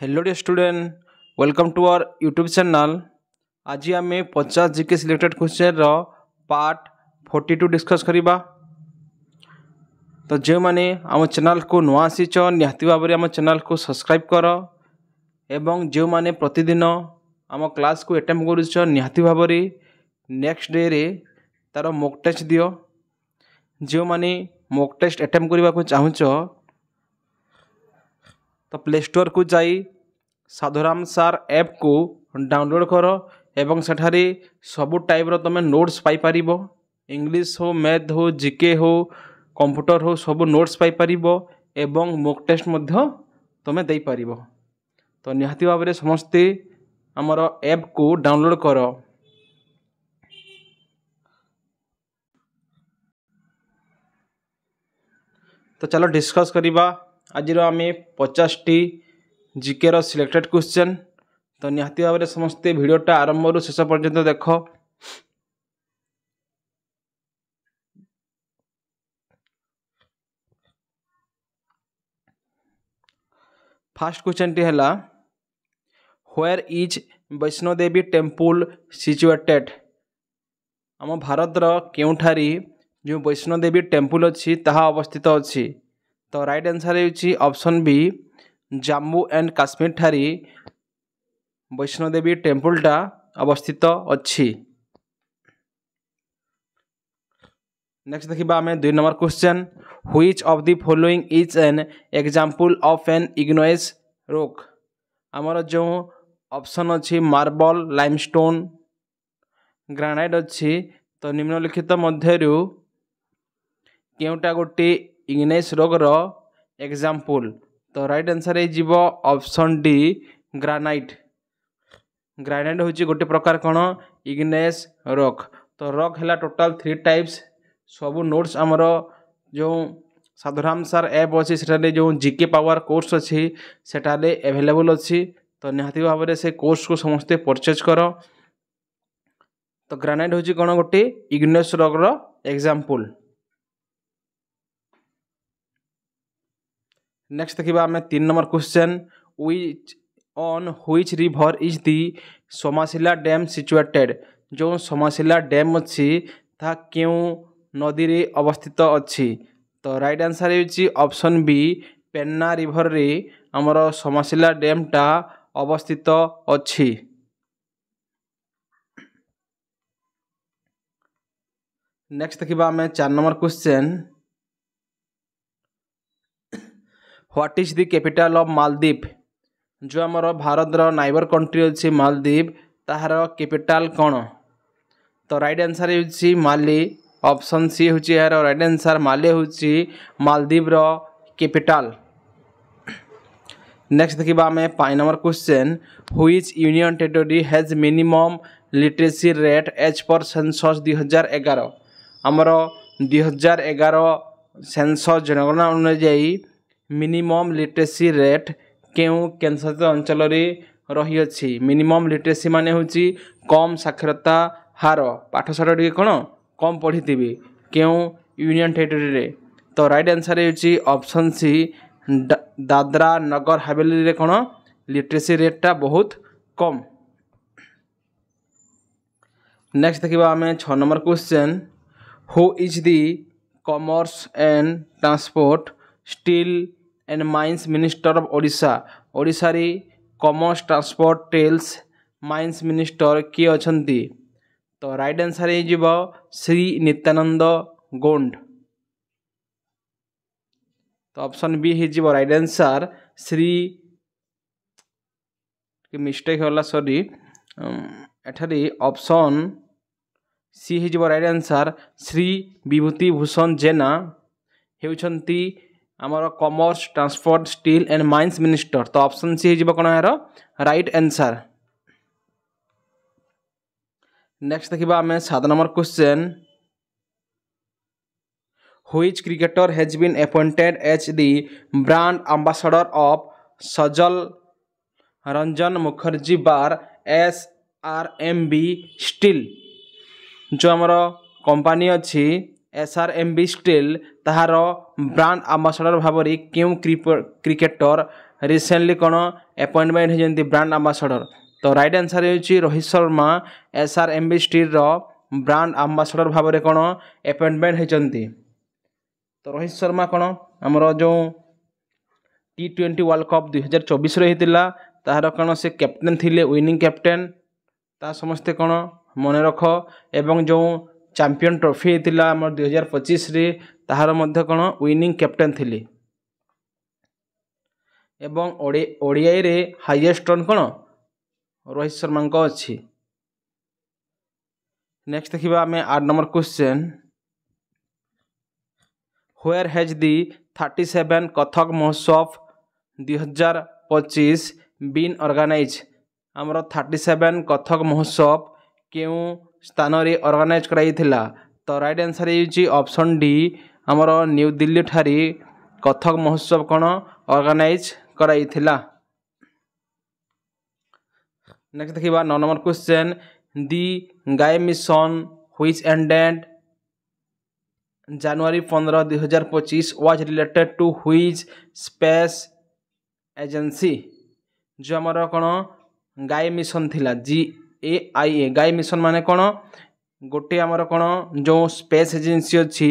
Hello dear student, welcome to our YouTube channel. आज आम 50 GK selected question रो part 42 discuss करिबा। तो जो माने आम चैनल को नुआ आसीच निहाती भाव में आम चैनल को सब्सक्राइब कर एवं जो माने प्रतिदिन आम क्लास को अटेम्प्ट करुच निहाती भाव नेक्स्ट डे रे तार मॉक टेस्ट दियो। जो माने मॉक टेस्ट अटेम्प्ट करने को चाहूच तो प्ले स्टोर को जाई साधुराम सार ऐप को डाउनलोड कर एवं सेठारे सबु टाइप रो तमे नोट्स पाई परिबो। इंग्लिश हो, मैथ हो, जीके हो, कंप्यूटर हो, सब नोट्स पाई परिबो एवं मॉक टेस्ट मध्य तमे देई परिबो। तो निहाती भाव में समस्ते हमर ऐप को डाउनलोड कर। तो चलो डिस्कस करिबा आज आम 50 जीके रो सिलेक्टेड क्वेश्चन। तो निहाती भाव में समस्ते भिडटा आरंभ रु शेष पर्यंत देख। फास्ट क्वेश्चन टी हैला, where is Vaishno Devi temple situated. आम भारत रो केउठारी जो वैष्णो देवी टेम्पल अच्छी ताहा अवस्थित अच्छी। तो राइट आंसर है option B, Jammu and Kashmir ठारी वैष्णो देवी टेम्पलटा अवस्थित अच्छी। नेक्स्ट देखिबा आमे 2 number question, which of the following is an example of an igneous rock. आमर जो ऑप्शन अच्छी मार्बल, लाइमस्टोन, ग्रेनाइट अच्छी। तो निम्नलिखित मध्यरु केउटा गोटे इग्नेयस रॉक रो एग्जांपल। तो राइट आंसर है जीवो ऑप्शन डी, ग्रेनाइट। ग्रेनाइट होची गोटे प्रकार कौन इग्नेयस रॉक। तो रॉक हैला टोटल 3 टाइप्स। सबू नोट्स आमर जो साधुराम सार ऐप अच्छी सेठारे जो जीके पावर कोर्स अच्छी सेठारे अवेलेबल अच्छी। तो निहाती भाव में से कोर्स को समस्ते परचेज कर। तो ग्रेनाइट होची कौन गोटे इग्नेयस रॉक रो एग्जांपल। नेक्स्ट देखिबा आमे 3 number question, which on which river is the Somasila dam situated. जो सोमाशिला डैम अच्छी ता क्यों नदी रे अवस्थित अच्छी। तो राइट आंसर है ऑप्शन बी, पेन्ना रिवर रे हमर सोमाशिला डैम टा अवस्थित अच्छी। नेक्स्ट देखिबा आमे 4 number question, what is the capital of Maldives. जो आमर भारत रो नाइबर कंट्री अच्छी मालदीव ताहार कैपिटल कौन। तो राइट आंसर है माली। ऑप्शन सी होची यार राइट आंसर, माले होची मालदीव रो कैपिटल। नेक्स्ट देखिबा आमे 5 number question, which union territory has minimum literacy rate as per census 2011। आमर 2011 सेंसस जनगणना अनुଯାयी मिनिमम लिटरेसी रेट केउ केन्द्रशासित अंचल रही अछि। मिनिमम लिटरेसी माने होची कम साक्षरता हार, पाठशाठ टी कौन कम पढ़ी थी केउ यूनियन टेरिटरी रे। तो राइट आंसर है ऑप्शन सी, दादरा नगर हवेली रे कौन लिटरेसी रेटा बहुत कम। नेक्स्ट देखिबा आमे 6 number question, who is the commerce and transport steel and mines minister of Odisha. Odisha रे कॉमर्स, ट्रांसपोर्ट, टेल्स, माइंस मिनिस्टर किए अछंती। तो राइट आंसर है जीवो श्री नित्यानंद गोंड। तो ऑप्शन बी ही जीवो राइट आंसर, श्री मिस्टेक होला सॉरी एठारी ऑप्शन सी ही जीवो राइट आंसर, श्री विभूति भूषण जेना हेउछंती आमर commerce, transport, steel and mines minister. तो ऑप्शन सी हो कौन यार राइट आंसर। नेक्स्ट देखिबा आमे 7 number question, which cricketer has been appointed as the brand ambassador of Sajal Ranjan Mukherjee बार SRMB स्टील। जो आमर कंपनी अच्छी SRMB स्टील ताहार ब्रांड एम्बेसडर भाव में क्यों क्रिकेटर रिसेंटली कौन अपॉइंटमेंट होती ब्रांड आंबासडर। तो राइट आंसर होची रोहित शर्मा SRMB स्टील रो ब्रांड आंबासडर भाव में कौन अपॉइंटमेंट होती। तो रोहित शर्मा कौन आमर जो T20 वर्ल्ड कप 2024 होता तार कौन से कैप्टेन थिले विनिंग कैप्टेन ता समस्ते कौन मन रख। एवं जो चैंपियन ट्रॉफी होता आम 2025 रे ताहार मध्य कौन विनिंग कैप्टेन थिले। एवं ओडीआई रे हाईएस्ट रन कौन रोहित शर्मा को अच्छी। नेक्स्ट देखिबा आमे 8 number question where has the 37 Kathak महोत्सव 2025 बीन ऑर्गेनाइज। आमर 37 कथक महोत्सव क्यों स्थान रे ऑर्गेनाइज कराइथिला। तो राइट आंसर होची ऑप्शन डी आमर न्यू दिल्ली ठारी कथक महोत्सव कौन ऑर्गेनाइज कराइथिला। नेक्स्ट देखिबा 9 number question the guy mission which ended January 15, 2025 was related to which space agency। जो आमर कौन गाय मिशन थिला GAIA गाय मिशन माने कौन गोटे आमर कौन जो स्पेस एजेंसी अच्छी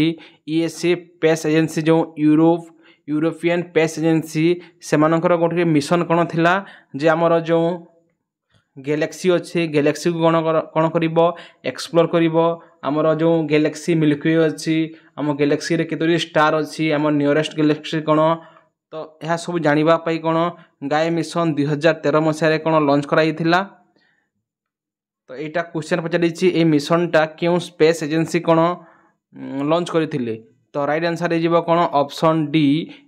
ESA स्पेस एजेंसी जो यूरोपियन स्पेस एजेंसी से गोटे मिशन कौन थिला जे आमर जो गैलेक्सी अच्छे गैलेक्सी को कौन करिबो एक्सप्लोर करिबो। आमर जो गैलेक्सी मिल्की वे अच्छी आम गैलेक्सी रे केतोरी स्टार अच्छी आम नियरेस्ट गैलेक्सी कौन। तो यह सब जानिबा पाई कौन गाय मिशन 2013 मसीह कौन लॉन्च कराइथिला। तो यहाँ क्वेश्चन पचारि ए मिशनटा क्यों स्पेस एजेंसी कौन लॉन्च करथिले। तो राइट आंसर हो कौन option D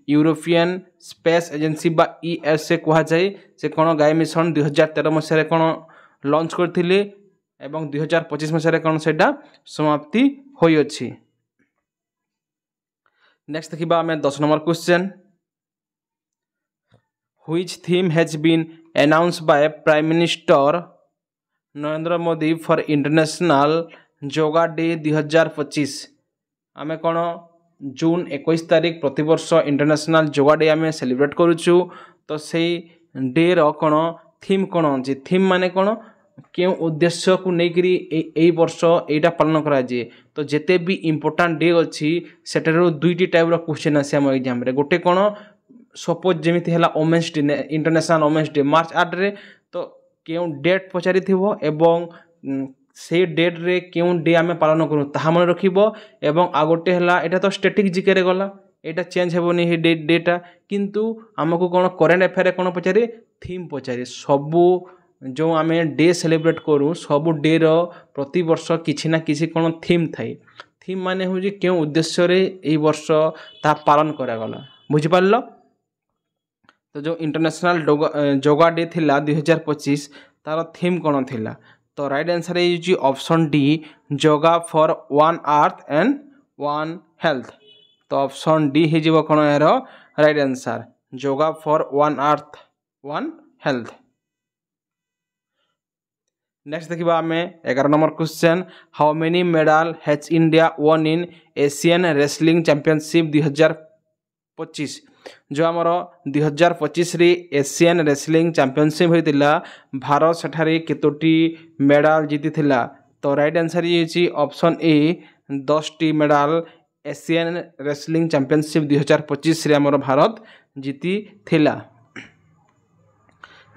European space agency बा ESA कह जाए से कौन गाय मिशन 2013 मसीह कौन लॉन्च करथिले एवं 2025 मसीह कौन से समाप्ति होई अछि। नेक्स्ट देखिबा आमे 10 number question which theme has been announced by prime minister Narendra Modi for international yoga day 2025। आमे कौन जून 21 तारीख प्रतिवर्ष इंटरनेशनल योगा डे आमे सेलिब्रेट करूछु। तो से डे रो कौन थीम कौन अच्छी थीम माने कौन क्यों उद्देश्य को लेकर यही वर्ष यहाँ पालन कराए। तो जिते भी इम्पोर्टाट डे अच्छी सेटार दुईटी टाइप क्वेश्चन आसे आम एग्जाम रे गोटे कौन सपोज जमी है women's day international women's day March 8 रे। तो क्यों डेट पचारि एवं से डेट रे क्यों डे आम पालन करूँ ताहा मन रखिबो। एवं आ गोटे है यहाँ तो स्टेटिक जिके रे गला यहाँ चेंज हेबनी हे डेटा किंतु आमको कौन करेन्ट अफेयर कौन पचारे थीम पचारे सबू जो आम डे सेलिब्रेट करूँ सबू डे प्रति वर्ष किसी ना किसी कौन थीम थाए। थीम माने हूँ क्यों उद्देश्य रे यही वर्ष ता पालन करागला बुझिपार। तो जो इंटरनेशनल योगा डे थिला 2025 तार थीम कौन थिला। तो राइट आंसर है option D yoga for one earth and one health. तो ऑप्शन डी हो कौन यार right answer yoga for one earth one health. Next देखिबा आमे 11 number question how many medal has India won in Asian wrestling championship 2025। जो आमर 2025 रे Asian wrestling championship होइतिला भारत सेठारे केतोटी मेडल जीति थिला। तो राइट आंसर ये ऑप्शन ए 10टी मेडल एशियन रेसलिंग चैंपियनशिप 2025 रे आमर भारत जीति थिला।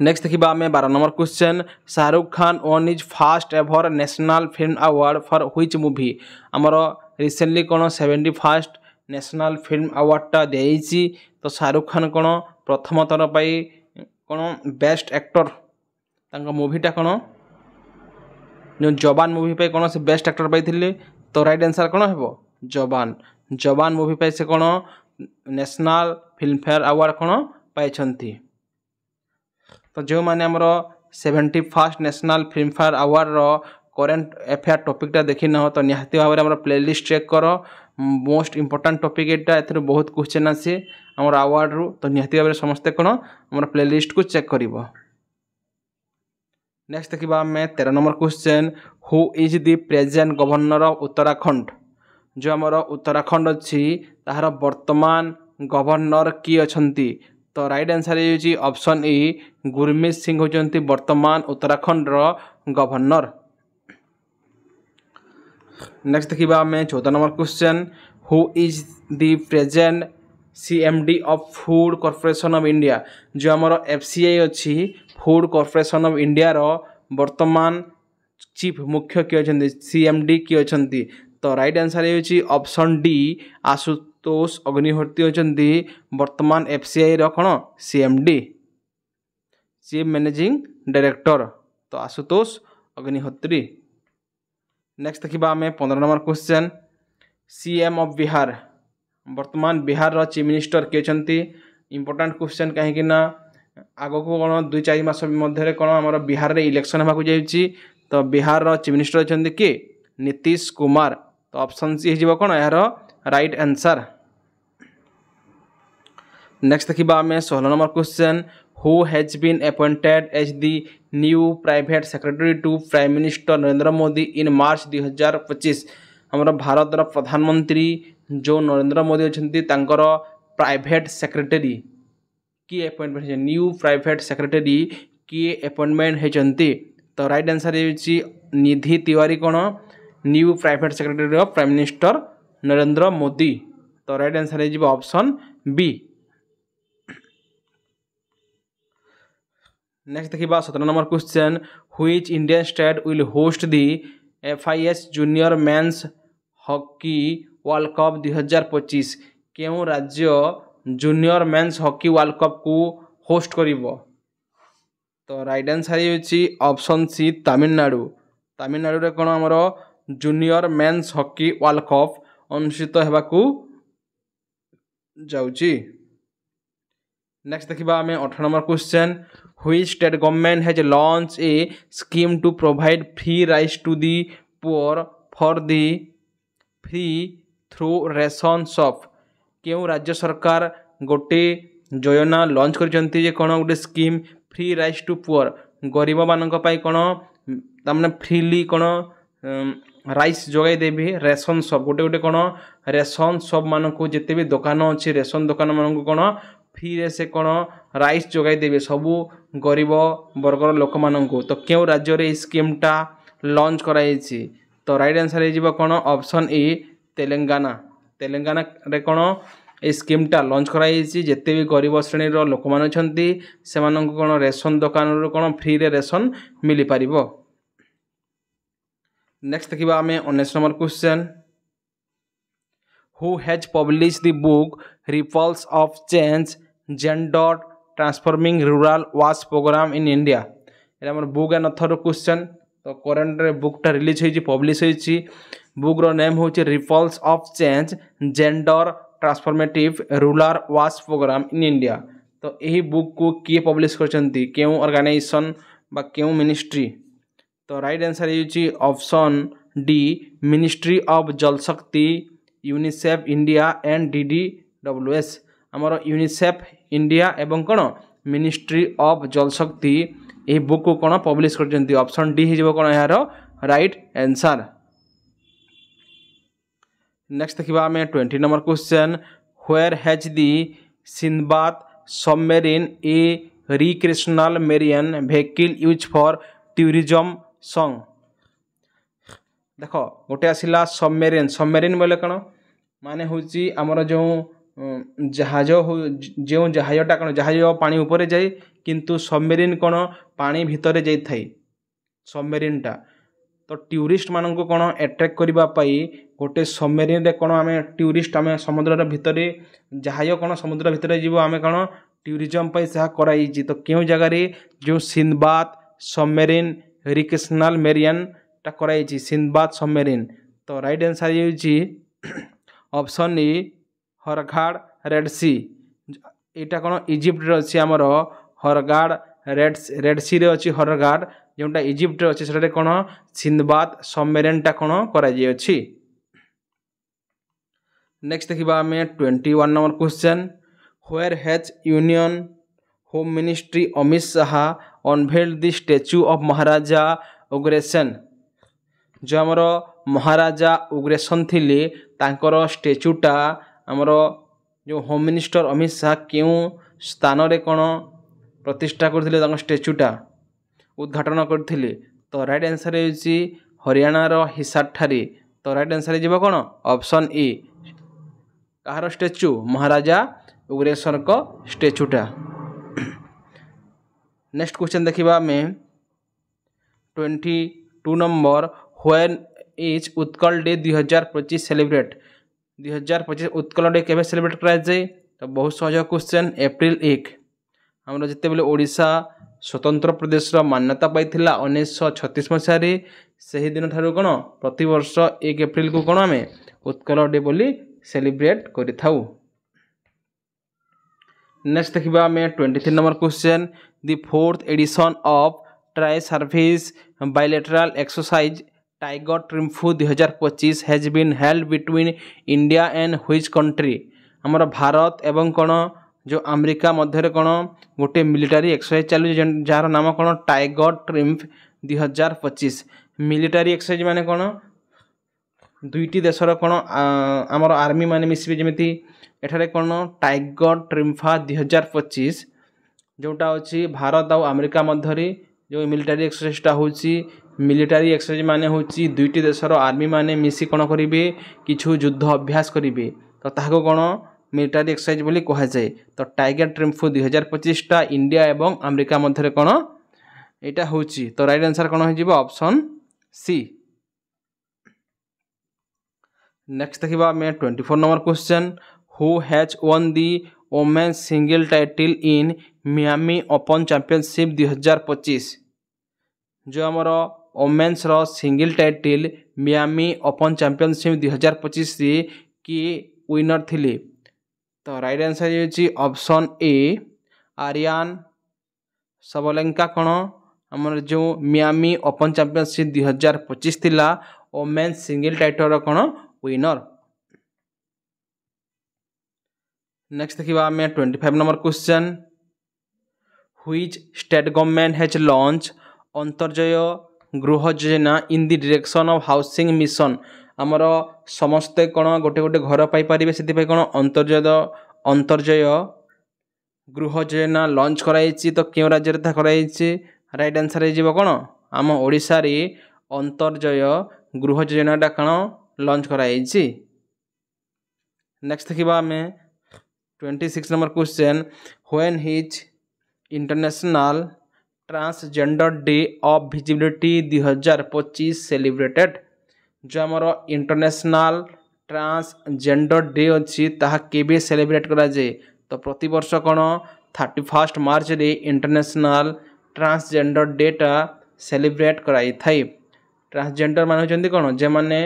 नेक्स्ट देखिबा आमे 12 number question Shahrukh Khan one is first ever national film award for which movie. आमर रिसेंटली कौन 71st नेशनल फिल्म अवार्डटा देइछि। तो शाहरुख खान कौन प्रथम थर पाई कौन बेस्ट एक्टर तांका मूवीटा कौन जो जवान मूवी पे कौन से बेस्ट एक्टर पाई। तो राइट आंसर कौन हेबो जवान। जवान मूवी पे से कौन नेशनल फिल्म फेयर अवार्ड कौन पाई। तो जो मैंने आमर 71st national Filmfare award current affair टॉपिकटा देखी न तो निहाती भाव में प्लेलिस्ट चेक कर मोस्ट इंपोर्टेंट टॉपिक एटा एथरे बहुत क्वेश्चन आसे आमर अवार्ड रु। तो निहाती भाव में समस्ते कौन आमर प्लेलिस्ट को चेक करिवो। नेक्स्ट देखिबा आमे 13 number question who is the present governor of Uttarakhand. जो आमर उत्तराखंड अच्छी ताहार वर्तमान गवर्नर किए अछंती। तो राइट आंसर है ऑप्शन ए गुरमीत सिंह होचंती वर्तमान उत्तराखंड रो गवर्नर। नेक्स्ट देखिबा हमें 14 number question who is the present CMD of food corporation of India. जो हमर एफसीआई अच्छी फूड कॉर्पोरेशन ऑफ इंडिया रो वर्तमान चीफ मुख्य किए अछंती सीएमडी किए अछंती। तो राइट आंसर है ऑप्शन डी आशुतोष अग्निहोत्री अछंती वर्तमान एफसीआई रो कोन सीएमडी चीफ मैनेजिंग डायरेक्टर। तो आशुतोष अग्निहोत्री। नेक्स्ट देखिबा हमें 15 number question CM of Bihar वर्तमान बिहार चीफ मिनिस्टर किए अछंती। इंपोर्टेंट क्वेश्चन कहीं ना आगो को कौन 2-4 मास मध्य कौन आम बिहार रे इलेक्शन होगा जाइए। तो बिहार चीफ मिनिस्टर अच्छा किए नीतीश कुमार। तो ऑप्शन सी हो कौन यार राइट आंसर। नेक्स्ट देखिबा हमें 16 number question who has been appointed as the new private secretary to prime minister Narendra Modi in March 2025। हमर भारत प्रधानमंत्री जो नरेंद्र मोदी अच्छी प्राइवेट सेक्रेटरी किए अपॉइंटमेंट है न्यू प्राइवेट सेक्रेटरी किए अपॉइंटमेंट होती। तो राइट आंसर है निधि तिवारी कौन new private secretary of prime minister Narendra Modi. तो राइट आंसर है ऑप्शन बी। नेक्स्ट देखिबा 17 number question which Indian state will host the FIS junior men's hockey world cup 2025। केउं राज्य junior men's hockey world cup को host करिवो। तो right answer है option C Tamil Nadu. Tamil Nadu रे कोन हमरो junior men's hockey world cup अनुष्ठित हेबाकू जाउची। नेक्स्ट देखिबा हमें 18 number question which state government has launch a scheme to provide free rice to the poor for the free through ration shop. केउं राज्य सरकार गोटे योजना लॉन्च करचंती जे कोन गोटे scheme free rice to poor गरीब मानक पाई कोन तामने फ्रीली कोन राइस जोगाई देबी रेशन शॉप गोटे गोटे कोन रेशन शॉप मानक जिते भी दुकान अच्छी रेशन दुकान मानक कोन फ्री रे से कोन राइस जोगाई देबे सबू गरीब वर्गर लोक मानक। तो केउं राज्य रे स्कीमटा लॉन्च कराइछि। तो राइट आंसर है कौन ऑप्शन ए तेलंगाना। तेलंगाना रे कौन ए स्कीमटा लॉन्च कराई जिते भी गरीब श्रेणी लोक मैंने से कौन रेशन दुकान कौन फ्री रे रेशन मिल पार। नेक्स्ट देखिबा हमें 19 number question who has publish the book ripples of change gender transforming rural वास प्रोग्राम इन इंडिया। ये हमर बुक एंड ऑथर क्वेश्चन। तो करेंट रे बुकटा रिलीज होइछि पब्लिश होइछि। बुक रो नेम होइछि ripples of change gender transformative rural वास प्रोग्राम इन इंडिया। तो यही बुक को किए पब्लिश करछंती केउ ऑर्गेनाइजेशन बा केउ मिनिस्ट्री। तो राइट आंसर है ऑप्शन डी मिनिस्ट्री ऑफ जल शक्ति यूनिसेफ इंडिया एंड DDWS। आमर यूनिसेफ इंडिया एवं कौन मिनिस्ट्री ऑफ जल शक्ति यही बुक को कौन पब्लिश करछंती। ऑप्शन डी हो कौन यार राइट आंसर। नेक्स्ट देखिबा हमें 20 number question where has the Sinbad submarine A recreational marine vehicle use for tourism song. देख गोटे आसला सबमेरीन। सबमेरीन बोले कौन माने होची हमर जो जहाज जो जहाजटा कौन जहाज पानी ऊपर जाए किंतु सबमेरीन कौन पानी भितर जाई थाई सबमेरीनटा। तो टूरिस्ट मानक कौन एट्रैक्ट करने गोटे सबमेरीन रे कौन आम टूरिस्ट आम समुद्र भितर जहाज कौन समुद्र भितर जीव आम कौन टूरिज्म कराई। तो क्यों जगार जो सिंदबाद सबमेरीन रिक्रिएशनल मेरिन टा कराई सिंदबाद सबमेरीन। तो राइट आंसर ये ऑप्शन ए हरघाड़ रेड सी। यहाँ कौन इजिप्ट अच्छी आमर हरघाड़ रेड सी रे अच्छी हरघाड़ जोटा इजिप्ट अच्छी से कौन सिंदबाद सबमेरीनटा कौन कराई अछि। नेक्स्ट देखिबा हमें 21 number question where has union home ministry Amit Shah unveiled the statue of Maharaja Ugrasen. जो आमर महाराजा उग्रसेन थिले तांकर स्टैच्यूटा आमर जो होम मिनिस्टर अमित शाह क्यों स्थान रे कौन प्रतिष्ठा करथिले तांको स्टैच्यूटा उद्घाटन करथिले तो राइट आंसर होची हरियाणा रो हिसार ठारे तो राइट आंसर जीव कौन ऑप्शन ए कहार स्टैच्यू महाराजा उग्रेश्वर को स्टैच्यूटा। नेक्स्ट क्वेश्चन देखिबा में 22 number when is Utkal day 2025 celebrate 2025 Utkal day केबे सेलिब्रेट करा जाए तो बहुत सहज क्वेश्चन एप्रिल 1 हमरो जते बेले ओडिशा स्वतंत्र प्रदेश रो मान्यता पाइथिला 1936 मसिया रे सही दिन ठारू कोन प्रति वर्ष 1 एप्रिल को कोन हमें उत्कल डे बोली सेलिब्रेट करिथाउ। नेक्स्ट देखिबा में 23 number question the fourth edition of tri service bilateral exercise tiger triumph 2025 has been held between India and which country हमर भारत एवं कोन जो अमेरिका मध्य कोन गोटे मिलिटरी एक्सरसाइज चालू जार नाम कोन टाइगर ट्रिम्फ 2025 मिलिटरी एक्सरसाइज माने कोन दुईटी देशर कोन आमर आर्मी माने मिसबे जेमिति एठारे कोन टाइगर ट्रिम्फा 2025 जोटा अछि भारत और अमेरिका मध्य जो मिलिटरी एक्सरसाइजटा होची मिलिटरी एक्सरसाइज माने होची दुईटी देशर आर्मी माने मिसी कोन करिवे किछु युद्ध अभ्यास करिवे तो ताको कोन मिलिटरी एक्सरसाइज बोली कहा जाए तो टाइगर ट्रिम्फू 2025 टा इंडिया एवं अमेरिका मध्य कोन एटा होची तो राइट आंसर कोन हो जिवो ऑप्शन सी। नेक्स्ट देखिबा में 24 number question who has won the women's single title in Miami open championship 2025 जो आमर वोमेन्स रो single title Miami open championship 2025 रे की विनर थिले तो राइट आंसर होची ऑप्शन ए आर्यन सबलेंका कोन हमर जो मियामी ओपन चैंपियनशिप 2025 थिला वोमेन्स सिंगल टाइटल रो कोन विनर। नेक्स्ट देखिबा में 25 number question which state government has launch अंतर्जय गृह योजना in the direction of housing mission आमर समस्ते कोन गोटे गोटे घर पाई परिबे सेति पई कोन अंतर्जय गृह योजना लॉन्च कराइछि तो केउ राज्य रे था कराइछि राइट आंसर हे जिवो कोन आम ओडिसा रे अंतर्जय गृह योजनाटा कोन लॉन्च कराइछि। नेक्स्ट देखिबा में 26 number question when his international transgender day of visibility 2025 celebrated जो आमर इंटरनेशनल ट्रांसजेंडर डे अच्छी ताहा केबे सेलिब्रेट करा जाए तो प्रति वर्ष कोन 31 मार्च रे इंटरनेशनल ट्रांसजेंडर डे टा सेलिब्रेट कराई थाई। ट्रांसजेंडर माने होचंदी कोन जे माने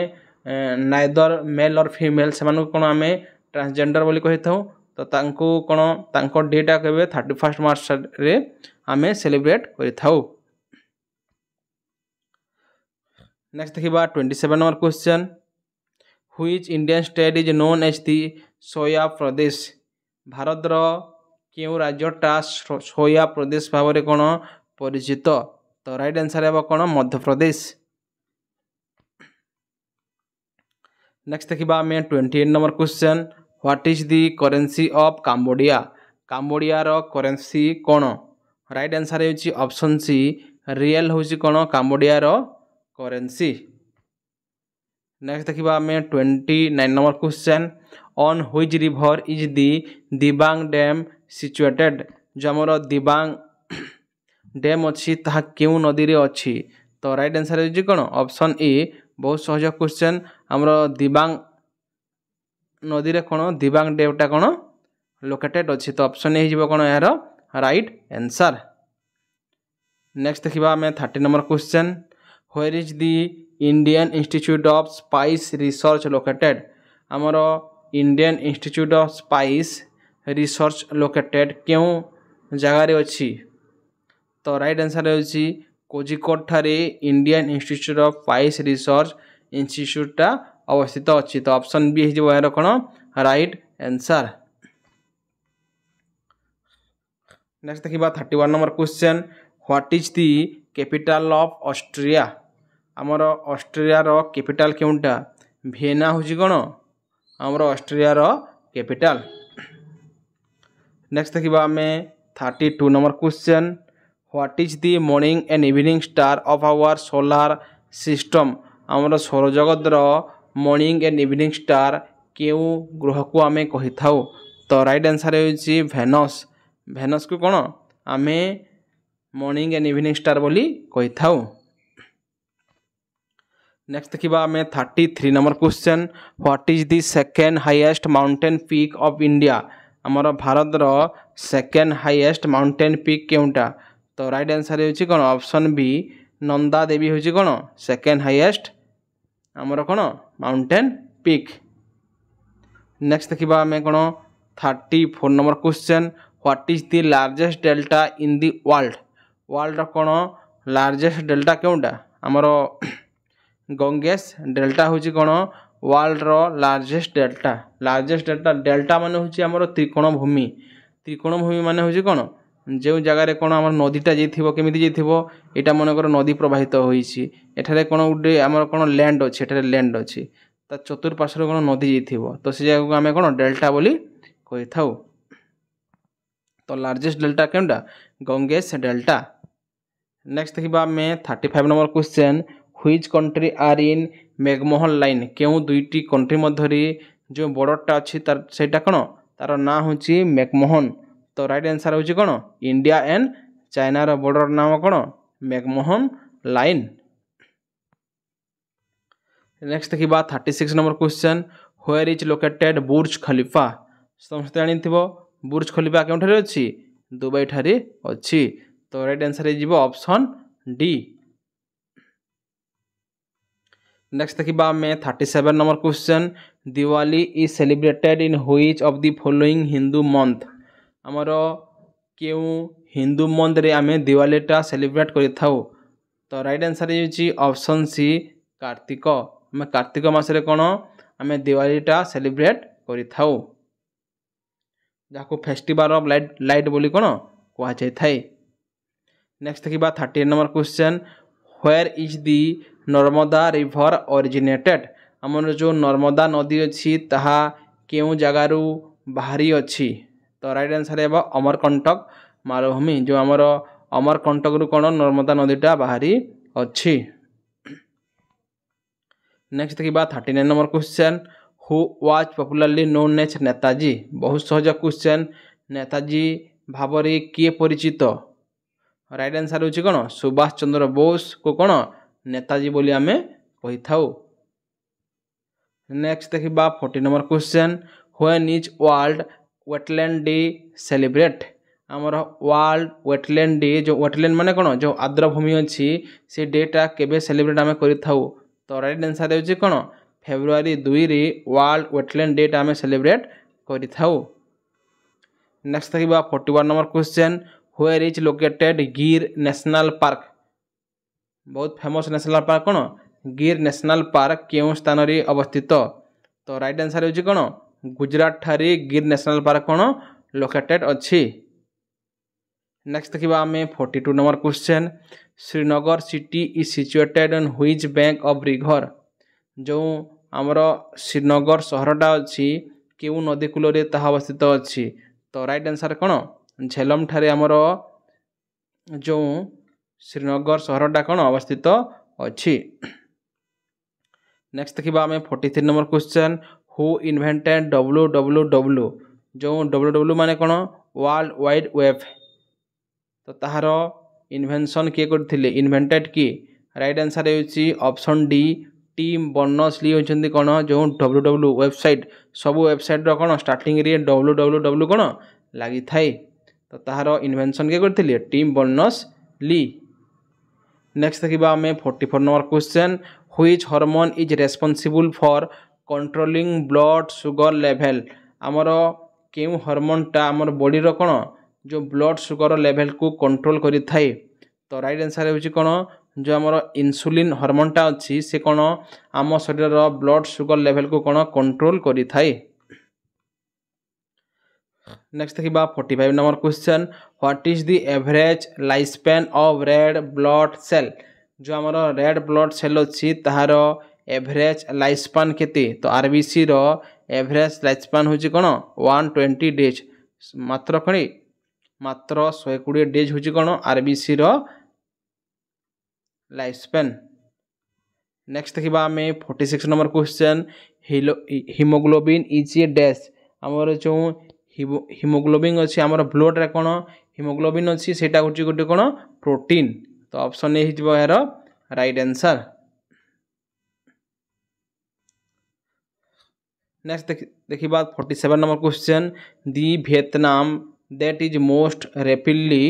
नाइदर मेल और फीमेल से माने कोन आमे ट्रांसजेंडर बोली कहि थाउ तो तांको कोन तांको डेटा केबे 31 मार्च रे आमे सेलिब्रेट करि थाउ। नेक्स्ट देखिबा 27 number question which Indian state is known as the soya प्रदेश भारत रो केउ राज्यटा सोया प्रदेश भाव रे कोन परिचित तो राइट आंसर हेबो कोन मध्य प्रदेश। नेक्स्ट देखिबा में 28 number question what is the currency of Cambodia Cambodia रो करेंसी कोन राइट आंसर होची ऑप्शन सी रियल होची कोन काम्बोडिया रो करेंसी। नेक्स्ट देखिबा में 29 number question on which river is the Dibang dam situated जो हमर दिबांग डैम अच्छी ताहा केउ नदी रे अच्छी तो राइट आंसर होची कोन ऑप्शन ए बहुत सहज क्वेश्चन हमर दिबांग नदी रे कोन दिबांग डैमटा कोन लोकेटेड अच्छी तो ऑप्शन ए हिजबो कोन यार राइट आंसर। नेक्स्ट देखिबा में 30 number question where is the Indian institute of spice research located हमर Indian institute of spice research located केउ जगह रे अच्छी तो राइट आंसर होची कोझिकोड ठारे Indian institute of spice research institute अवस्थित अच्छी तो ऑप्शन बी हिजबो यार कोन राइट आंसर। नेक्स्ट देखिबा 31 number question what is the capital of Austria हमर ऑस्ट्रिया रो कैपिटल केउंटा वियना होची कोन हमर ऑस्ट्रिया रो कैपिटल। नेक्स्ट देखा आम 32 number question what is the morning and evening star of our solar system आमर सौरजगतर morning and evening star क्यों ग्रह को आम कही था तो राइट आंसर है भेनस भेनस को कौन आम मॉर्निंग एंड इवनिंग स्टार बोली कही था। नेक्स्ट देखा आम 33 number question what is the second highest mountain peak of India आमर भारतर सेकेंड हाईएस्ट माउंटेन पीक केउटा तो राइट आंसर है कौन ऑप्शन बी नंदा देवी हूँ कौन सेकेंड हाईएस्ट आमर कौन माउंटेन पीक। नेक्स्ट देखा आम कौन 34 number question what is the largest delta in the world world कौन लार्जेस्ट डेल्टा केउटा आमर गंगेश डेल्टा हूँ कौन वर्ल्ड रो लार्जेस्ट डेल्टा डेल्टा मान हूँ आमर त्रिकोण भूमि मान हूँ कौन जो जगार कौन आम नदीटा जाइए केमी जाइए यहाँ मनकर नदी प्रवाहित होठार कौन गोटे आम कौन लैंड अच्छे एठार लैंड अच्छी ता चतुर्पार्श्व कौन नदी जाइए तो से जगह को आम कौन डेल्टा बोली कही था। तो लार्जेस्ट डेल्टा केउटा गंगेश डेल्टा। नेक्स्ट देखा आम 35 number question which country are in McMahon line क्यों दुईटी कंट्री मध्य जो बॉर्डरटा अच्छी सेटा कौन तार ना हूँ मैकमोहन तो राइट आंसर हूँ कौन इंडिया एंड चाइनार बॉर्डर नाम कौन मैकमोहन लाइन। नेक्स्ट देखा 36 number question where is located Burj Khalifa समस्त जानी बुर्ज खलीफा क्यों अच्छी दुबई ठारे अच्छी तो राइट आंसर हो ऑप्शन डी। नेक्स्ट देखा आम 37 number question Diwali is celebrated in which of the following Hindu month आमर क्यों हिंदू मंथ रे आम दिवालीटा सेलिब्रेट करि थाउ तो राइट आंसर हो ऑप्शन सी कार्तिक आम कार्तिक मासरे कौन आम दिवालीटा सेलिब्रेट करि थाउ जहाँ फेस्टिवल ऑफ लाइट बोली कौन कहुई थाए। नेक्स्ट देखा 38 number question where is the Narmada river originated आमर जो नर्मदा नदी अच्छी ताहा केउं जगारू बाहरी अच्छी तो राइट आंसर है अमरकंटक मालभूमि जो आमर अमरकंटक रु कौन नर्मदा नदीटा बाहरी अच्छी। नेक्स्ट देखा 39 number question who was popularly known as Netaji बहुत सहज क्वेश्चन नेताजी भाव किए परिचित राइट आंसर हूँ कौन सुभाष चंद्र बोस को कौन नेताजी बोली आम कही था। नेक्स्ट देखा 40 number question when is world wetland day celebrate आमर वर्ल्ड वेटलैंड डे जो वेटलैंड माने कौन जो आर्द्रभूमि अच्छी से डेटा केबे सेलिब्रेट आम करी थाउ तो राइट आंसर हो कौन फेब्रुआरी 2 रे वर्ल्ड वेटलैंड डे आम सेलिब्रेट करी थाउ। नेक्स्ट देखा 41 number question where is located गिर नेशनल पार्क बहुत फेमस नेशनल पार्क कौन गिर नेशनल पार्क क्यों स्थान रे अवस्थित तो राइट आंसर हो कौन गुजरात ठारे गिर नेशनल पार्क कौन लोकेटेड अच्छी। नेक्स्ट देखा आम 42 number question Srinagar city is situated on which bank of river जो आमर श्रीनगर सहरटा अच्छी क्यों नदी कूल अवस्थित अच्छी तो राइट आंसर कौन झेलम ठारे आमर जो श्रीनगर सहरटा कौन अवस्थित अच्छी। नेक्स्ट देखा आम 43 number question who invented www जो www माने कौन वर्ल्ड वाइड वेब तो ताहार इन्वेंशन किए करथिले इन्वेंटेड की राइट आंसर है option D Tim Berners Lee होती कौन जो www वेबसाइट सबू वेबसाइट कौन स्टार्टिंग रे www कौन लगी थाए तो ताहार इन्वेंशन किए करथिले टीम बर्नर्स ली। नेक्स्ट देखा आम 44 number question which hormone is responsible for controlling blood sugar level आमर क्यों हार्मोनटा आमर बॉडी रो कौन जो ब्लड सुगर लेवल को कंट्रोल करि थाए तो राइट आंसर है कौन जो आमर इंसुलिन हार्मोनटा अच्छी से कौन आम शरीर ब्लड सुगर लेवल को कौन कंट्रोल करि थाए। नेक्स्ट देखा 45 number question what is the average life span of red blood cell जो आमर रेड ब्लड सेल अच्छी ताहार एवरेज लाइफ स्पैन केते तो आरबीसी रो एवरेज लाइफ स्पैन हूँ कौन 120 डेज मात्र कण मात्र 120 डेज होची कौन आरबीसी रो लाइफ स्पैन। नेक्स्ट देखा आम 46 number question haemoglobin is a dash आमर जो हिमोग्लोबिन अच्छी आमर ब्लड रे कौन हिमोग्लोबिन अच्छी सेटा हूँ गोटे कौन प्रोटीन। तो ऑप्शन ए यार राइट आंसर। नेक्स्ट देखिबा 47 number question the Vietnam that is most rapidly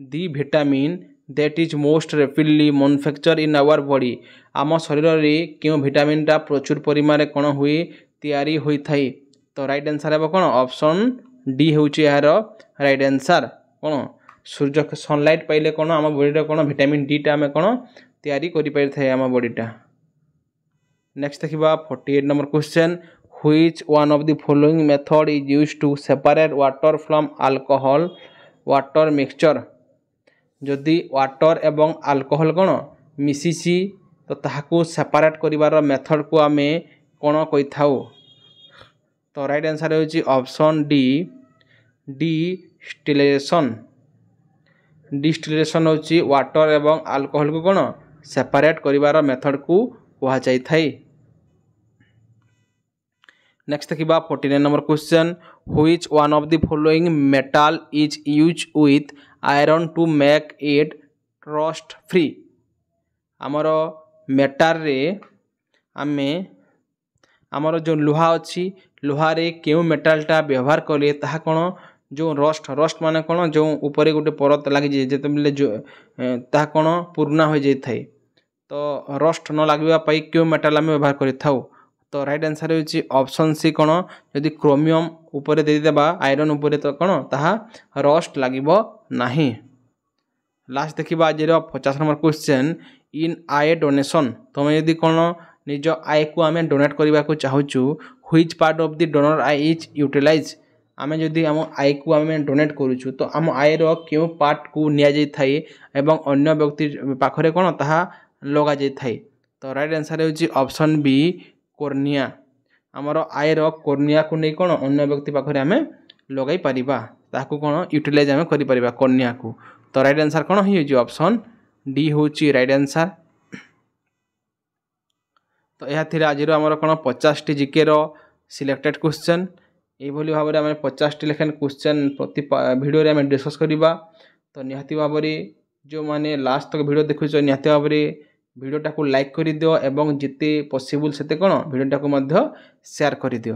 the vitamin that is most rapidly manufacture in our body आम शरीर में क्यों विटामिन टा प्रचुर परिमाण कौन हुए तैयारी होई थाई। तो राइट आंसर है कौन ऑप्शन डी हूँ यार राइट आंसर। कौन सूर्य सनलाइट पाइले कौन आम बॉडी कौन विटामिन डी टा आम कौन तैयारी करि पारि थाए आम बॉडीटा। नेक्स्ट देखिबा 48 number question which one of the following method is used to separate water from alcohol water mixture जदि वाटर एवं अल्कोहल कौन मिसिसी तो ताहाकू सेपरेट करिवार मेथड को आम कौन कहि थाउ। तो राइट आंसर होची ऑप्शन डी डिस्टिलेशन। डिस्टिलेशन होची वाटर एवं अल्कोहल को कौन सेपरेट करिवार मेथड को कहा जाय थाई। नेक्स्ट देखिबा 49 number question which one of the following metal is use with iron to make it rust free आमर मेटाल रे आमे आमर जो लुहा अच्छी लुहारे क्यों मेटालटा व्यवहार कले ताहा कौन जो रस्ट रस्ट माने कौन जो ऊपर गोटे परत लगी जिते जो ताहा कौन पुराना हो जाए तो रस्ट न लगे क्यों मेटाल आम व्यवहार करें। तो राइट आंसर होची ऑप्शन सी कौन यदि क्रोमियम ऊपर देदेबा आयरन ऊपर तो कौन ताहा रस्ट लागिबो नाही। लास्ट देखिबा आज 50 number question in I donation तुम यदि कौन निज आय को आम डोनेट करने को चाहूँ which part of the donor eye is utilize आम जदि आम आय को आम डोनेट करूँ तो आम आयर क्यों पार्ट को निया जाय थाए एवं अन्य व्यक्ति पाखरे कौन ताहा लगा जाय थाए। तो राइट आंसर होची ऑप्शन बी कोर्निया आमर आयर कोर्निया को नहीं कौन अन्य व्यक्ति पाखरे आम लगाई परिबा ताकू कौन यूटिलाइज आम करि परिबा कोर्निया को। तो राइट आंसर कौन हो ऑप्शन डी होची राइट आंसर। तो यह थी आज आमर कौन 50 जीके रो सिलेक्टेड क्वेश्चन ये भाव में 50 लेखन क्वेश्चन प्रति भिडियो आम डिस्कस करवा। तो निहाती भाव जो मैंने लास्ट तक भिडियो देखुच निहाती भाव भिडियोटा को लाइक कर दियो एवं जिते पॉसिबल सेते कौन भिडियोटा को शेयर कर दियो।